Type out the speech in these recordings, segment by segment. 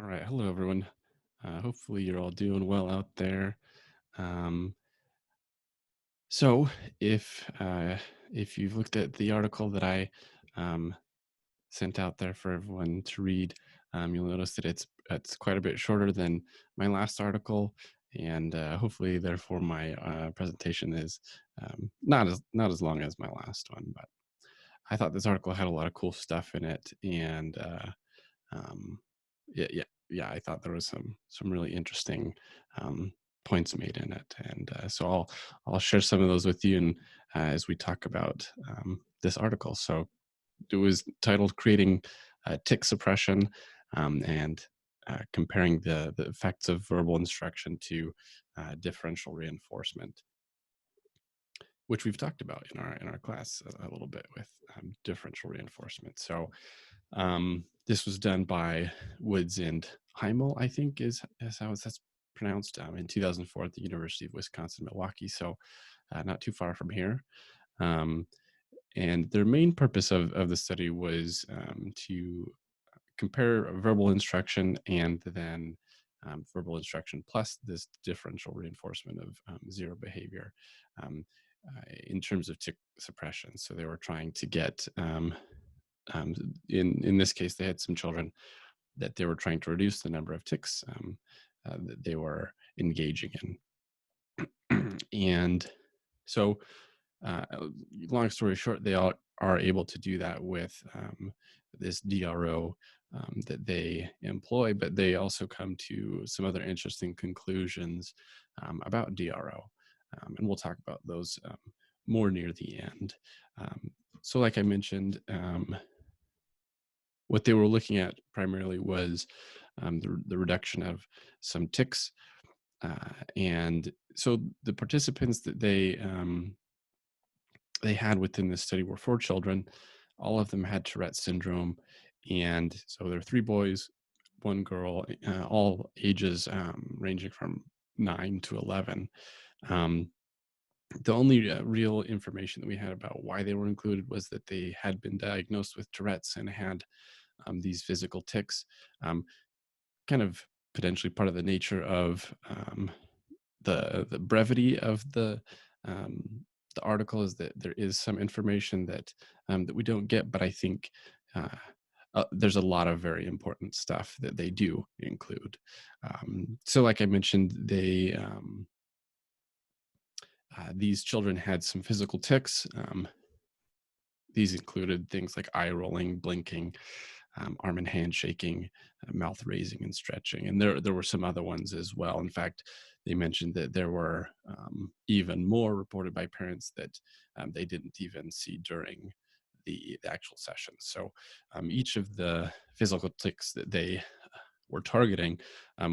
All right. Hello, everyone. Hopefully, you're all doing well out there. Um, so, if if you've looked at the article that I um, sent out there for everyone to read, you'll notice that it's quite a bit shorter than my last article, and hopefully, therefore, my presentation is not as long as my last one. But I thought this article had a lot of cool stuff in it, and um, yeah, I thought there was some really interesting points made in it, and so I'll share some of those with you, and as we talk about this article. So it was titled "Creating Tick Suppression," and comparing the effects of verbal instruction to differential reinforcement, which we've talked about in our class a little bit with differential reinforcement. So this was done by Woods and Heimel, I think is how that's pronounced, in 2004 at the University of Wisconsin-Milwaukee. So not too far from here. Um, and their main purpose of the study was to compare verbal instruction and then verbal instruction plus this differential reinforcement of zero behavior um, in terms of tick suppression. So they were trying to get um, in this case, they had some children that they were trying to reduce the number of ticks that they were engaging in. And so, uh, long story short, they all are able to do that with this DRO that they employ, but they also come to some other interesting conclusions about DRO. And we'll talk about those more near the end. Um, so, like I mentioned, what they were looking at primarily was the reduction of some ticks. And so the participants that they had within this study were four children. All of them had Tourette's syndrome. And so there are three boys, one girl, all ages ranging from 9 to 11. Um, the only real information that we had about why they were included was that they had been diagnosed with Tourette's and had these physical tics. Um, kind of potentially part of the nature of the brevity of um, the article is that there is some information that we don't get, but I think uh, there's a lot of very important stuff that they do include. So, like I mentioned, these children had some physical tics. These included things like eye rolling, blinking, arm and hand shaking, mouth raising and stretching, and there were some other ones as well. In fact, they mentioned that there were even more reported by parents that they didn't even see during the actual session. So each of the physical tics that they were targeting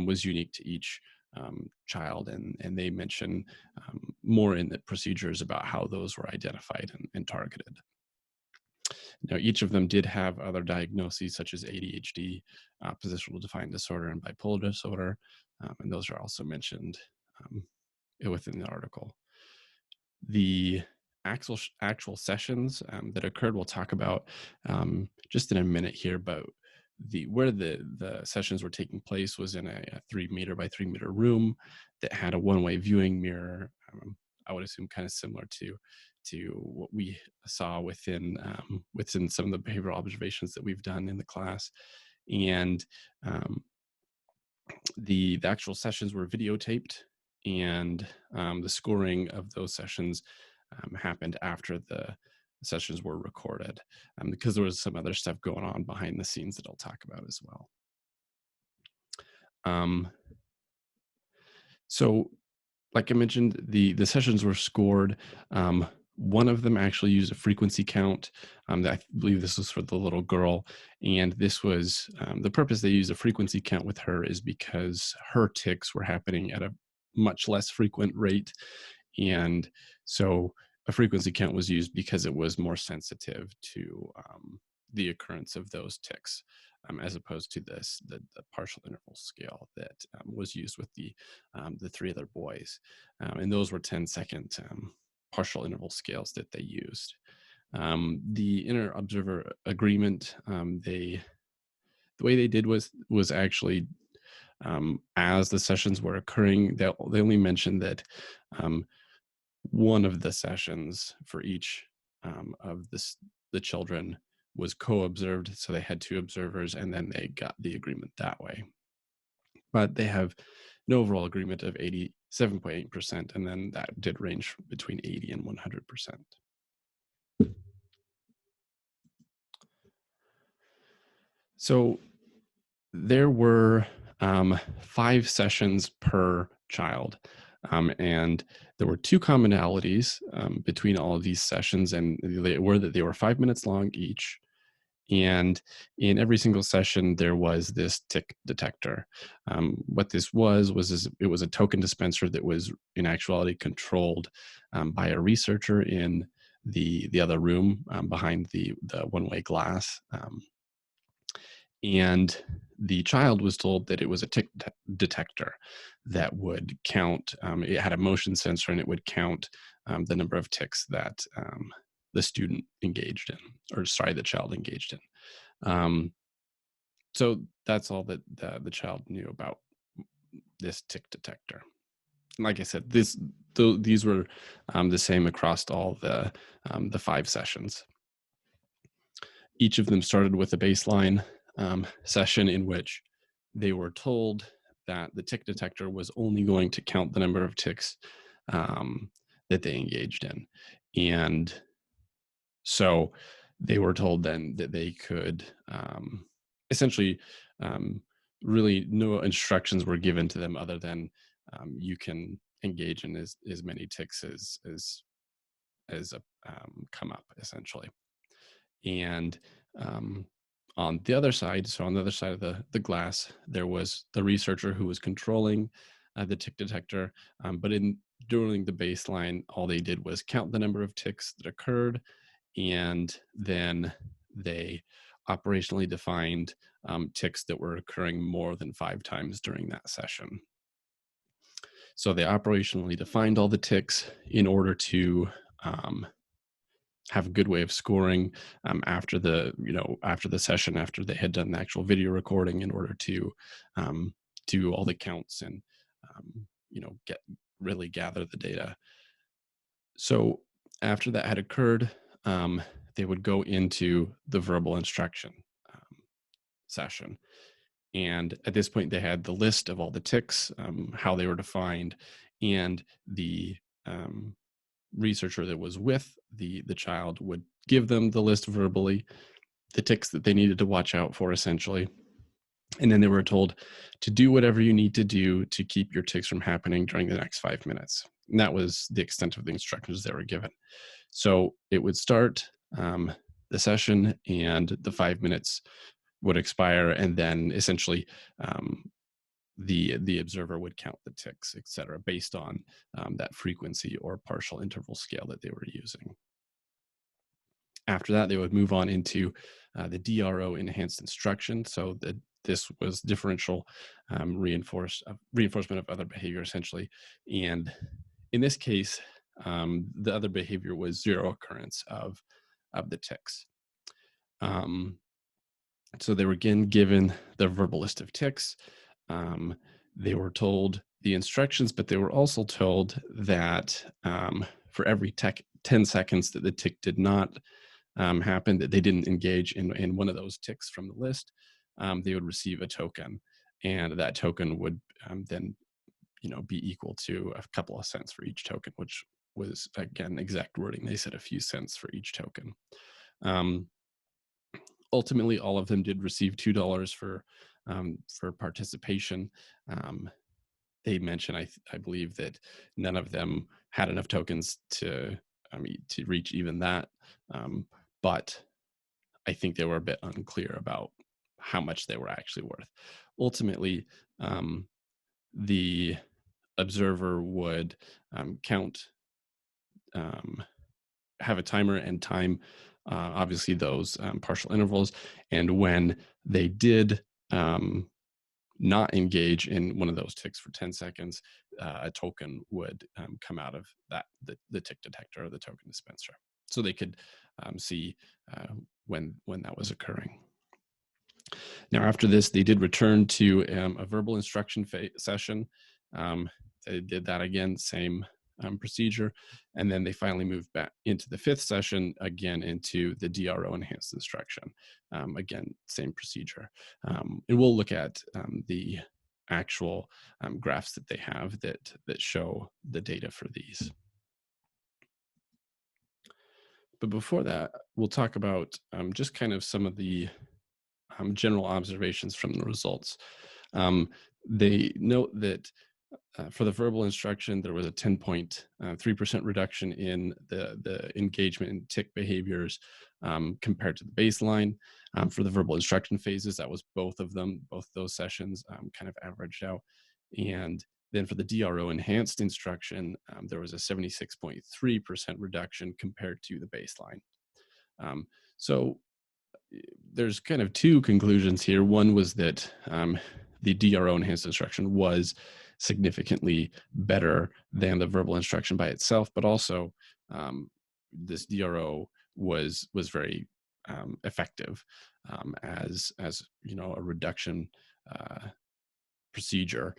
was unique to each child, and they mention more in the procedures about how those were identified and targeted. Now, each of them did have other diagnoses such as ADHD, positional defiant disorder, and bipolar disorder, and those are also mentioned um, within the article. The actual sessions that occurred, we'll talk about just in a minute here, but where the sessions were taking place was in a 3 meter by 3 meter room that had a one-way viewing mirror. I would assume kind of similar to what we saw within some of the behavioral observations that we've done in the class. And um, the actual sessions were videotaped, and the scoring of those sessions happened after the sessions were recorded, because there was some other stuff going on behind the scenes that I'll talk about as well. Um, so like I mentioned, the sessions were scored. One of them actually used a frequency count. I believe this was for the little girl, and this was the purpose they used a frequency count with her is because her tics were happening at a much less frequent rate, and so a frequency count was used because it was more sensitive to the occurrence of those tics, as opposed to the partial interval scale that was used with the three other boys, and those were 10-second partial interval scales that they used. The inter observer agreement, The way they did was actually, as the sessions were occurring, they only mentioned that um, one of the sessions for each of the children was co-observed, so they had two observers, and then they got the agreement that way. But they have an overall agreement of 87.8%, and then that did range between 80 and 100%. So there were 5 sessions per child. And there were two commonalities between all of these sessions, and they were that they were 5 minutes long each. And in every single session, there was this tick detector. What this it was a token dispenser that was in actuality controlled by a researcher in the other room behind the one-way glass. And the child was told that it was a tick detector that would count. It had a motion sensor, and it would count the number of ticks that the student engaged in, or sorry, the child engaged in. Um, so that's all that the child knew about this tick detector. Like I said, these were the same across all the 5 sessions. Each of them started with a baseline session in which they were told that the tick detector was only going to count the number of ticks that they engaged in. And so they were told then that they could essentially, um, really no instructions were given to them other than you can engage in as many ticks as come up, essentially. And um, on the other side, so on the other side of the glass, there was the researcher who was controlling the tick detector. But during the baseline, all they did was count the number of ticks that occurred, and then they operationally defined ticks that were occurring more than 5 times during that session. So they operationally defined all the ticks in order to um, have a good way of scoring after the session, after they had done the actual video recording, in order to um, do all the counts and get really gather the data. So after that had occurred, um, they would go into the verbal instruction um, session. And at this point, they had the list of all the ticks, how they were defined, and the researcher that was with the child would give them the list verbally, the ticks that they needed to watch out for, essentially. And then they were told to do whatever you need to do to keep your ticks from happening during the next 5 minutes. And that was the extent of the instructions they were given. So it would start the session, and the 5 minutes would expire, and then essentially the observer would count the ticks, et cetera, based on that frequency or partial interval scale that they were using. After that, they would move on into the DRO enhanced instruction. So this was differential reinforcement of other behavior, essentially. And in this case, the other behavior was zero occurrence of the ticks. So they were again given the verbal list of ticks. They were told the instructions, but they were also told that for every 10 seconds that the tick did not happen, that they didn't engage in one of those ticks from the list, they would receive a token, and that token would then be equal to a couple of cents for each token, which was, again, exact wording. They said a few cents for each token. Ultimately, all of them did receive $2 for participation. They mentioned, I believe, that none of them had enough tokens to reach even that, but I think they were a bit unclear about how much they were actually worth. Ultimately, the observer would count, have a timer and time, obviously, those partial intervals. And when they did not engage in one of those ticks for 10 seconds, a token would come out of the tick detector or the token dispenser. So they could see when that was occurring. Now, after this, they did return to a verbal instruction session. Um, they did that again, same procedure. And then they finally moved back into the fifth session, again into the DRO enhanced instruction. Again, same procedure. And we'll look at the actual graphs that they have that show the data for these. But before that, we'll talk about just kind of some of the general observations from the results. They note that for the verbal instruction, there was a 10.3% reduction in the engagement in tick behaviors compared to the baseline. For the verbal instruction phases, that was both of them, both those sessions kind of averaged out. And then for the DRO enhanced instruction, there was a 76.3% reduction compared to the baseline. So there's kind of two conclusions here. One was that the DRO enhanced instruction was significantly better than the verbal instruction by itself, but also this DRO was very effective as a reduction procedure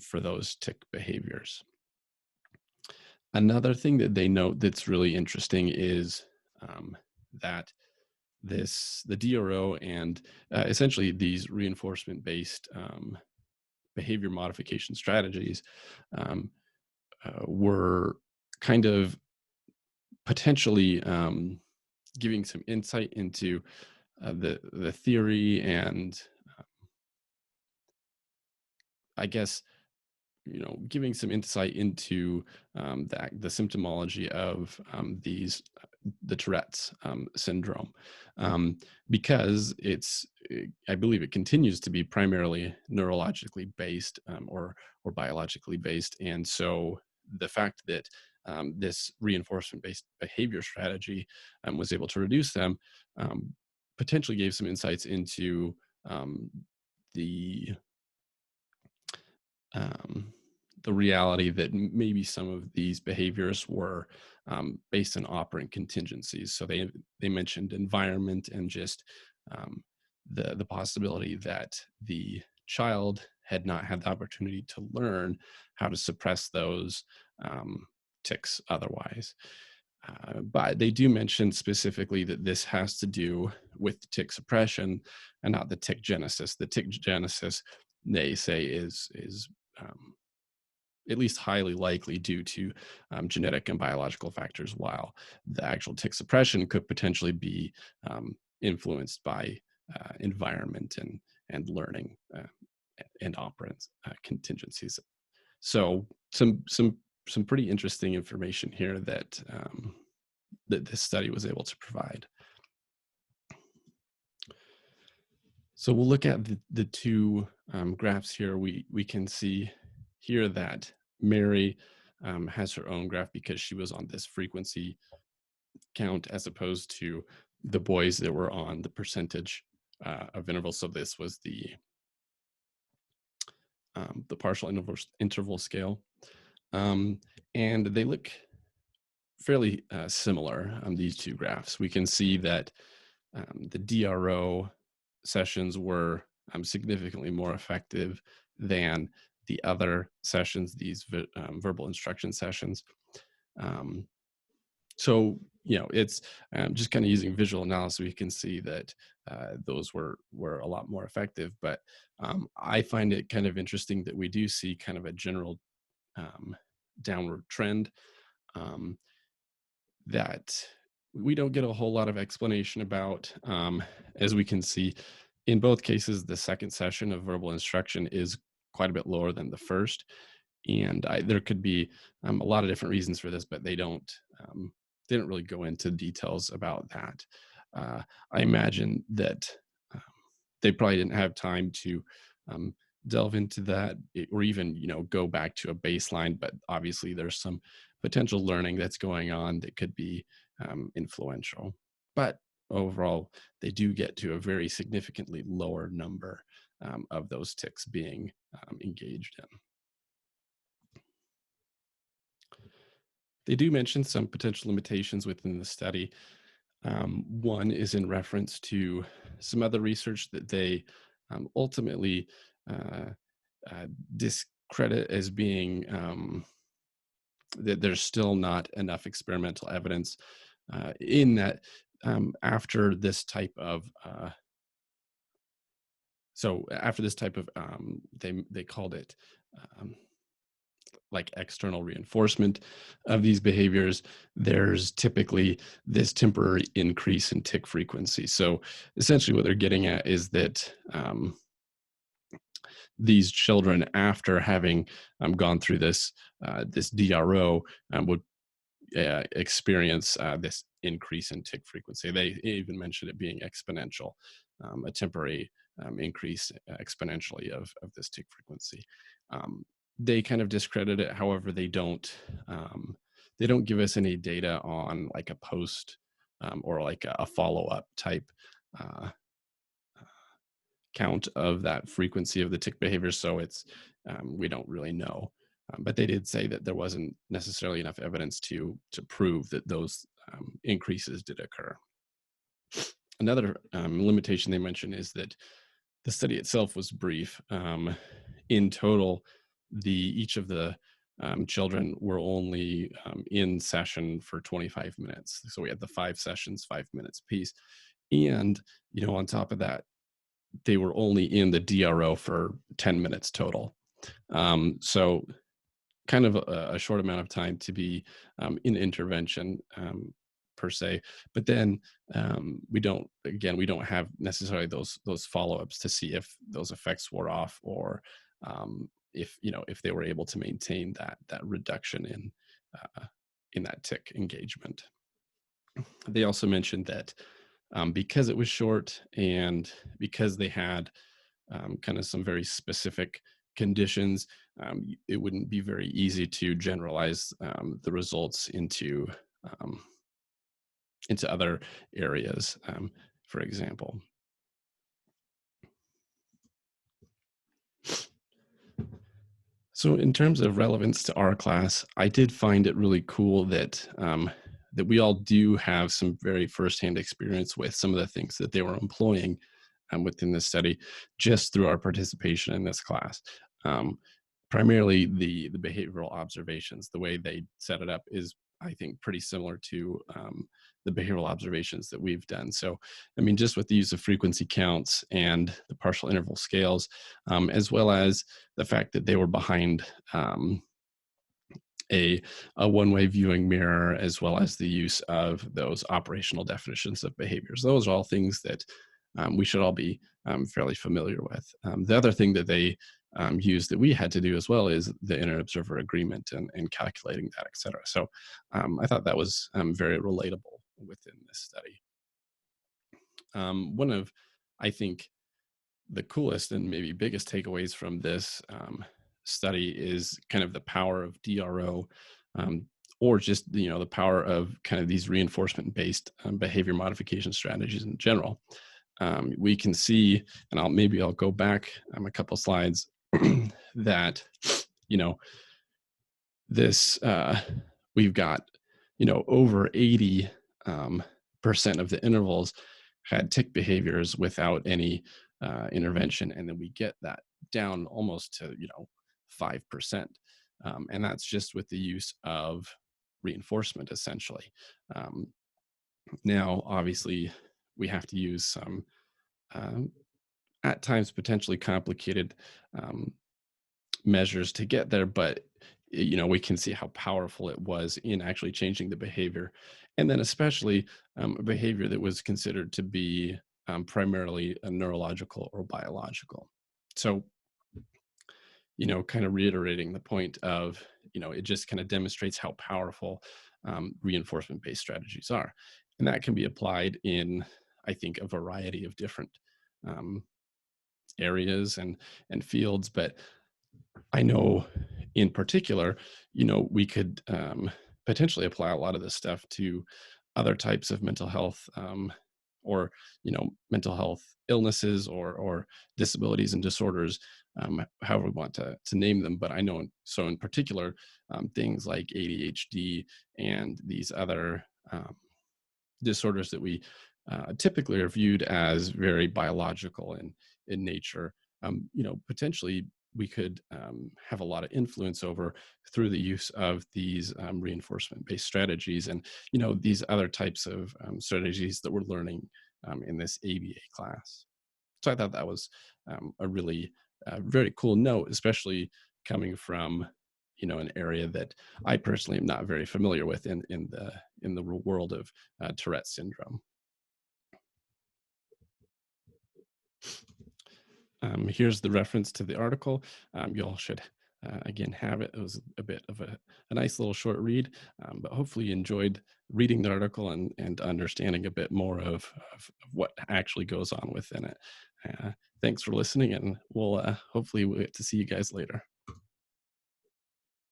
for those tick behaviors. Another thing that they note that's really interesting is that the DRO and essentially these reinforcement-based behavior modification strategies were kind of potentially giving some insight into the theory and I guess giving some insight into the symptomology of the Tourette's syndrome, because I believe it continues to be primarily neurologically based or biologically based, and so the fact that this reinforcement-based behavior strategy was able to reduce them potentially gave some insights into the um, the reality that maybe some of these behaviors were based on operant contingencies. So they mentioned environment and just the possibility that the child had not had the opportunity to learn how to suppress those tics otherwise. But they do mention specifically that this has to do with tick suppression and not the tick genesis. The tick genesis, they say, is um, at least highly likely due to genetic and biological factors, while the actual tick suppression could potentially be influenced by environment and learning and operant contingencies. So some pretty interesting information here that that this study was able to provide. So we'll look at the two graphs here. We can see here that Mary has her own graph because she was on this frequency count as opposed to the boys that were on the percentage of intervals. So this was the partial interval scale. And they look fairly similar on these two graphs. We can see that the DRO sessions were significantly more effective than the other sessions, these verbal instruction sessions. So, it's just kind of using visual analysis, we can see that those were a lot more effective. But I find it kind of interesting that we do see kind of a general downward trend that we don't get a whole lot of explanation about. As we can see, in both cases, the second session of verbal instruction is quite a bit lower than the first. And there could be a lot of different reasons for this, but they don't really go into details about that. I imagine that they probably didn't have time to delve into that or even go back to a baseline, but obviously there's some potential learning that's going on that could be influential. But overall, they do get to a very significantly lower number of those ticks being engaged in. They do mention some potential limitations within the study. One is in reference to some other research that they ultimately uh, discredit as being that there's still not enough experimental evidence in that after this type of after this type of they called it um, like external reinforcement of these behaviors, there's typically this temporary increase in tick frequency. So essentially what they're getting at is that these children, after having gone through this DRO, would experience this increase in tick frequency. They even mentioned it being exponential, a temporary increase exponentially of this tick frequency. Um, they kind of discredit it. However, they don't give us any data on like a post or like a follow up type uh, count of that frequency of the tick behavior. So we don't really know. But they did say that there wasn't necessarily enough evidence to prove that those increases did occur. Another limitation they mentioned is that the study itself was brief. In total, the each of the children were only in session for 25 minutes. So we had the 5 sessions, 5 minutes apiece, and on top of that, they were only in the DRO for 10 minutes total. So kind of a short amount of time to be in intervention per se. But then we don't have necessarily those follow-ups to see if those effects wore off or if they were able to maintain that reduction in that tick engagement. They also mentioned that because it was short and because they had kind of some very specific conditions, it wouldn't be very easy to generalize the results um, into other areas, for example. So, in terms of relevance to our class, I did find it really cool that we all do have some very firsthand experience with some of the things that they were employing within this study, just through our participation in this class. Um, Primarily, the behavioral observations, the way they set it up is, I think, pretty similar to the behavioral observations that we've done. So, I mean, just with the use of frequency counts and the partial interval scales, as well as the fact that they were behind a, a one-way viewing mirror, as well as the use of those operational definitions of behaviors. Those are all things that we should all be fairly familiar with. The other thing that they use that we had to do as well is the inter-observer agreement and calculating that, et cetera. So I thought that was very relatable within this study. One of, I think, the coolest and maybe biggest takeaways from this study is kind of the power of DRO, um, or just the power of kind of these reinforcement-based behavior modification strategies in general. We can see, and I'll go back a couple slides, that you know this we've got over 80 percent of the intervals had tick behaviors without any intervention, and then we get that down almost to 5%, and that's just with the use of reinforcement essentially. um, Now obviously we have to use some um, at times potentially complicated um, measures to get there, but we can see how powerful it was in actually changing the behavior, and then especially a behavior that was considered to be primarily a neurological or biological. So kind of reiterating the point of it just kind of demonstrates how powerful reinforcement-based strategies are, and that can be applied in, I think, a variety of different um, areas and fields. But I know in particular, we could potentially apply a lot of this stuff to other types of mental health, or mental health illnesses or disabilities and disorders, however we want to name them. But I know in particular, things like ADHD and these other disorders that we typically are viewed as very biological in nature. Potentially we could have a lot of influence over through the use of these reinforcement-based strategies, and these other types of strategies that we're learning in this ABA class. So I thought that was a really very cool note, especially coming from an area that I personally am not very familiar with in the world of Tourette syndrome. Here's the reference to the article. You all should, again, have it. It was a bit of a nice little short read, but hopefully you enjoyed reading the article and understanding a bit more of what actually goes on within it. Uh, Thanks for listening, and we'll hopefully we'll get to see you guys later.